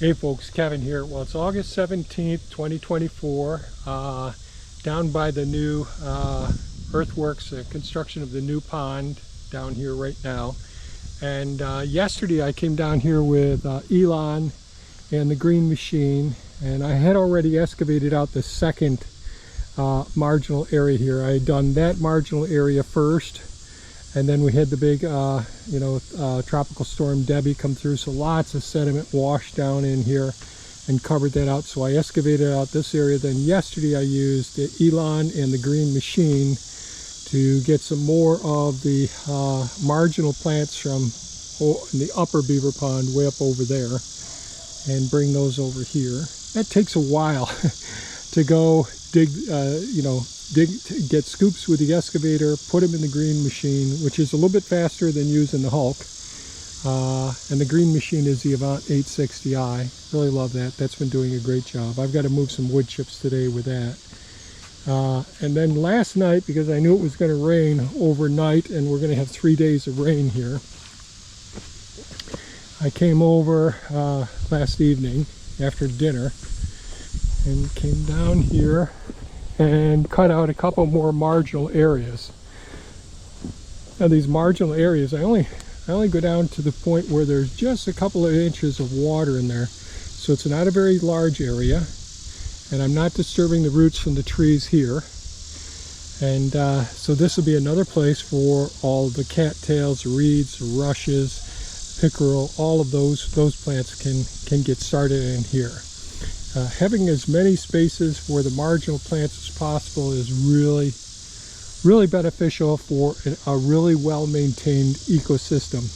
Hey folks, Kevin here. Well, it's August 17th, 2024, down by the new earthworks, construction of the new pond down here right now. And yesterday I came down here with Elon and the green machine, and I had already excavated out the second marginal area here. I had done that marginal area first, and then we had the big tropical storm Debbie come through, so lots of sediment washed down in here and covered that out. So I excavated out this area. Then yesterday I used the Elon and the green machine to get some more of the marginal plants from the upper beaver pond way up over there and bring those over here. That takes a while to go dig, get scoops with the excavator, put them in the green machine, which is a little bit faster than using the Hulk. And the green machine is the Avant 860i. Really love that. That's been doing a great job. I've got to move some wood chips today with that. And then last night, because I knew it was going to rain overnight, and we're going to have 3 days of rain here, I came over last evening after dinner and came down here and cut out a couple more marginal areas. Now these marginal areas, I only go down to the point where there's just a couple of inches of water in there. So it's not a very large area, and I'm not disturbing the roots from the trees here. And so this will be another place for all the cattails, reeds, rushes, pickerel, all of those plants can get started in here. Having as many spaces for the marginal plants as possible is really beneficial for a really well-maintained ecosystem.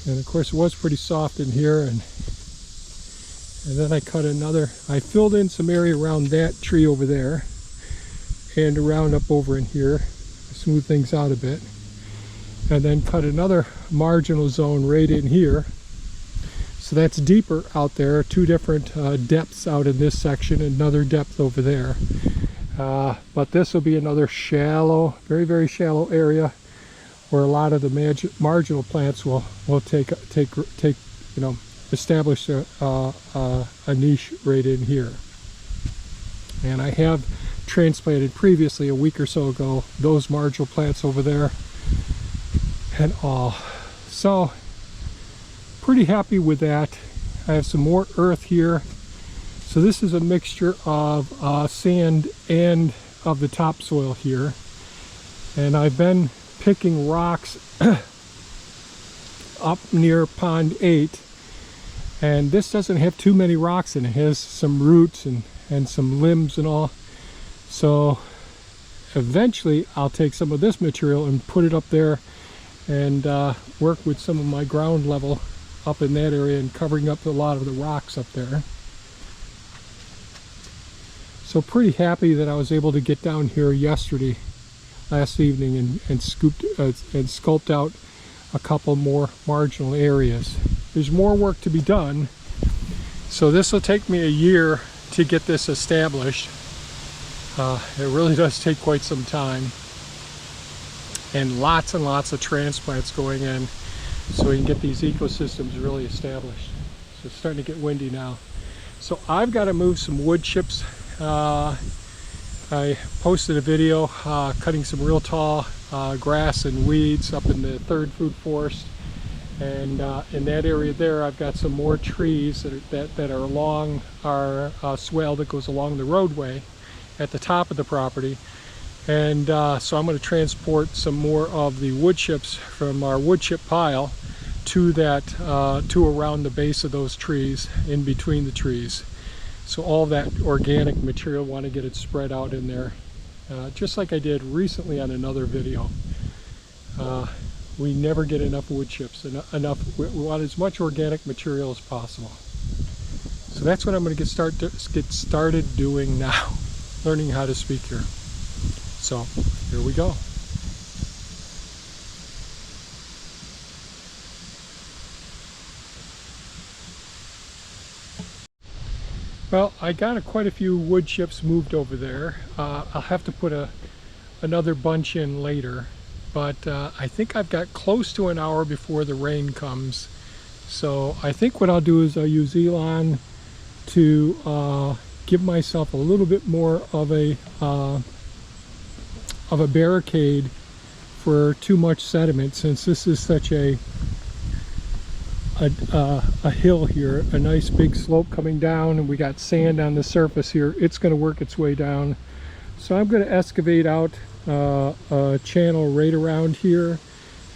And of course it was pretty soft in here, and then I filled in some area around that tree over there and around up over in here, smooth things out a bit, and then cut another marginal zone right in here. So that's deeper out there, two different depths out in this section, another depth over there. But this will be another shallow, very shallow area where a lot of the marginal plants will establish a niche right in here. And I have transplanted previously, a week or so ago, those marginal plants over there and all. So pretty happy with that. I have some more earth here. So this is a mixture of sand and of the topsoil here. And I've been picking rocks up near pond 8. And this doesn't have too many rocks in it. It has some roots and some limbs and all. So eventually I'll take some of this material and put it up there and work with some of my ground level up in that area and covering up a lot of the rocks up there. So pretty happy that I was able to get down here last evening and sculpt out a couple more marginal areas. There's more work to be done, so this will take me a year to get this established. It really does take quite some time, and lots of transplants going in so we can get these ecosystems really established. So it's starting to get windy now. So I've got to move some wood chips. I posted a video cutting some real tall grass and weeds up in the 3rd food forest, and in that area there I've got some more trees that are along our swale that goes along the roadway at the top of the property. And so I'm going to transport some more of the wood chips from our wood chip pile to around the base of those trees, in between the trees. So all that organic material, want to get it spread out in there, just like I did recently on another video. We never get enough wood chips, we want as much organic material as possible. So that's what I'm going to get started doing now, learning how to speak here. So here we go. Well, I got quite a few wood chips moved over there. I'll have to put another bunch in later, but I think I've got close to an hour before the rain comes So I think what I'll do is I'll use Elon to give myself a little bit more of a barricade for too much sediment, since this is such a hill here, a nice big slope coming down, and we got sand on the surface here. It's going to work its way down. So I'm going to excavate out a channel right around here,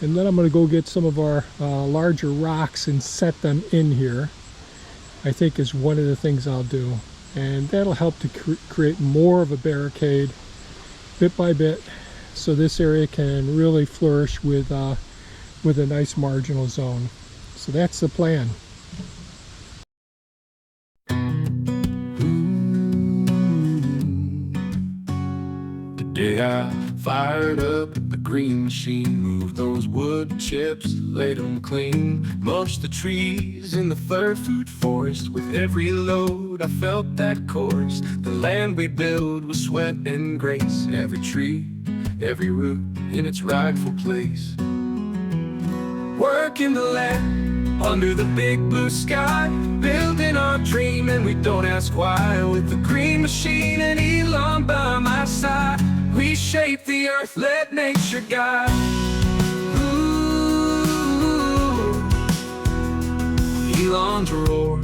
and then I'm going to go get some of our larger rocks and set them in here. I think is one of the things I'll do, and that'll help to create more of a barricade bit by bit, so this area can really flourish with a nice marginal zone. So that's the plan. Today I fired up the green machine, moved those wood chips, laid them clean, mulched the trees in the fir food forest. With every load I felt that course. The land we build with sweat and grace, every tree, every root in its rightful place. Working the land under the big blue sky, building our dream and we don't ask why. With the green machine and Elon by my side, we shape the earth, let nature guide. Ooh, Elon's roar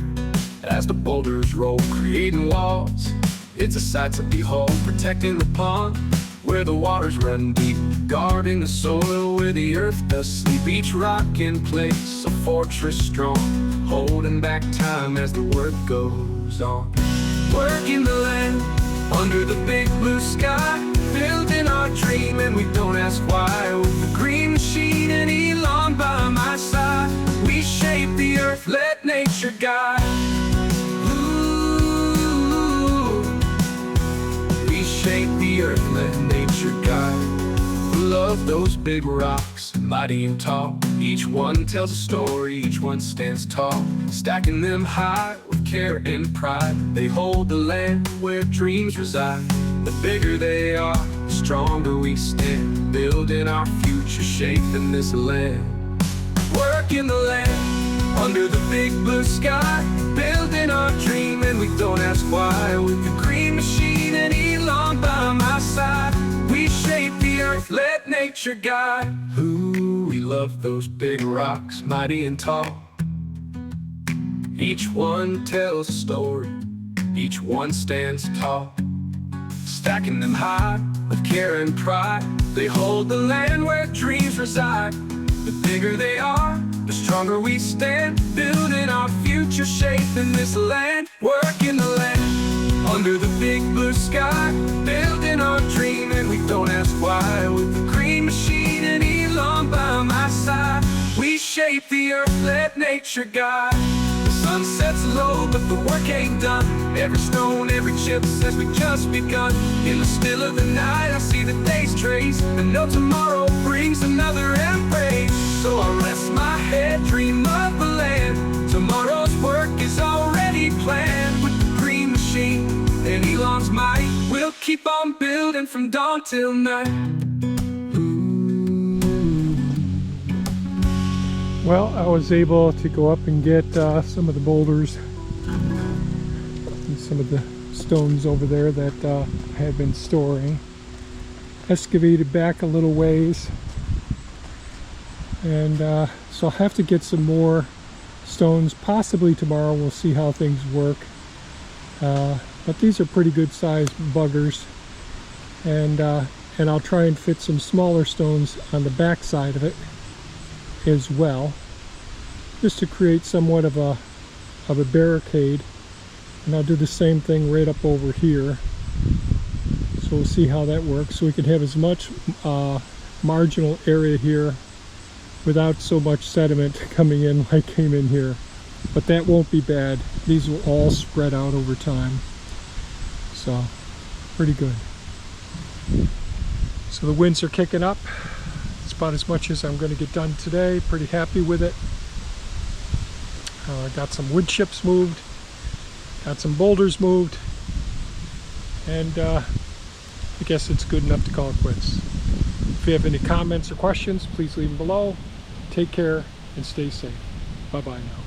as the boulders roll, creating walls. It's a sight to behold, protecting the pond where the waters run deep, guarding the soil where the earth does sleep. Each rock in place, a fortress strong, holding back time as the work goes on. Working the land under the big blue sky, building our dream and we don't ask why. With the green machine and Elon by my side, we shape the earth, let nature guide. Ooh, we shape the earth, let nature guide. We love those big rocks, mighty and tall. Each one tells a story, each one stands tall, stacking them high with care and pride. They hold the land where dreams reside. The bigger they are, the stronger we stand, building our future, shaping this land. Working the land under the big blue sky, building our dream and we don't ask why. With the green machine and Elon by my side, we shape the earth, let nature guide. Ooh, we love those big rocks, mighty and tall. Each one tells a story, each one stands tall, stacking them high with care and pride. They hold the land where dreams reside. The bigger they are, the stronger we stand, building our future, shaping this land. Working the land under the big blue sky, building our dream and we don't ask why. With the green machine and Elon by my side, we shape the earth, let nature guide. The sun sets low, but the work ain't done. Every stone, every chip says we just begun. In the still of the night, I see the day's trace, and know tomorrow brings another embrace. So I rest my head, dream of the land. Tomorrow's work is already planned. With the green machine and Elon's might, we'll keep on building from dawn till night. Well, I was able to go up and get some of the boulders and some of the stones over there that I had been storing. Excavated back a little ways, and so I'll have to get some more stones possibly tomorrow. We'll see how things work, but these are pretty good sized buggers, and I'll try and fit some smaller stones on the back side of it as well, just to create somewhat of a barricade. And I'll do the same thing right up over here, so we'll see how that works, so we can have as much marginal area here without so much sediment coming in like came in here. But that won't be bad. These will all spread out over time, so pretty good. So the winds are kicking up. It's about as much as I'm going to get done today. Pretty happy with it. Got some wood chips moved, got some boulders moved, and I guess it's good enough to call it quits. If you have any comments or questions, please leave them below. Take care and stay safe. Bye. Bye-bye now.